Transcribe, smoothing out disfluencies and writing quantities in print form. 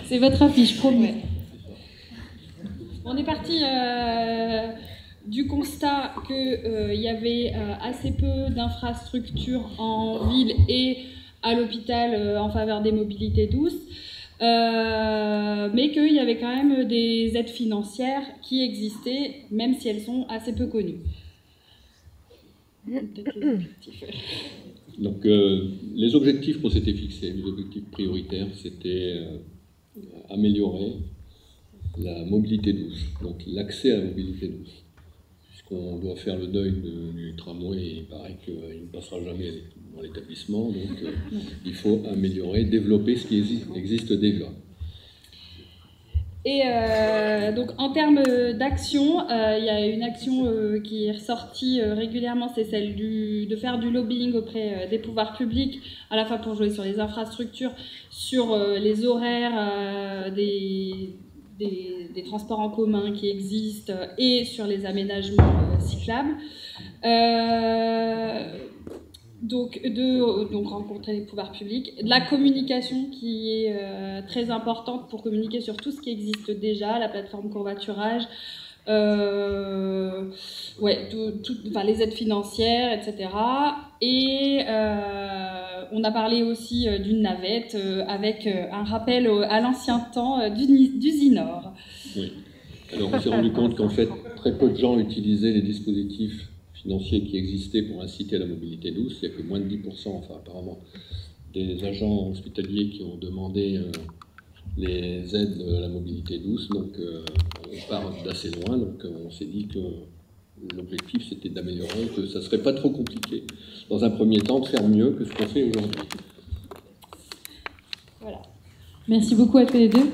C'est votre affiche, promis. On est parti du constat qu'il y avait assez peu d'infrastructures en ville et à l'hôpital en faveur des mobilités douces, mais qu'il y avait quand même des aides financières qui existaient, même si elles sont assez peu connues. Donc, les objectifs qu'on s'était fixés, les objectifs prioritaires, c'était améliorer la mobilité douce, donc l'accès à la mobilité douce. Puisqu'on doit faire le deuil du tramway, il paraît qu'il ne passera jamais dans l'établissement, donc il faut améliorer, développer ce qui existe déjà. Et donc en termes d'action, il y a une action qui est ressortie régulièrement, c'est celle de faire du lobbying auprès des pouvoirs publics, à la fois pour jouer sur les infrastructures, sur les horaires des transports en commun qui existent et sur les aménagements cyclables. Donc rencontrer les pouvoirs publics, de la communication qui est très importante pour communiquer sur tout ce qui existe déjà, la plateforme covoiturage, les aides financières, etc. Et on a parlé aussi d'une navette avec un rappel à l'ancien temps d'Usinor. Oui. Alors on s'est rendu compte qu'en fait très peu de gens utilisaient les dispositifs financiers qui existaient pour inciter à la mobilité douce. Il n'y a que moins de 10%, enfin apparemment, des agents hospitaliers qui ont demandé les aides à la mobilité douce. Donc on part d'assez loin, donc on s'est dit que l'objectif c'était d'améliorer, que ça ne serait pas trop compliqué, dans un premier temps, de faire mieux que ce qu'on fait aujourd'hui. Voilà. Merci beaucoup à tous les deux.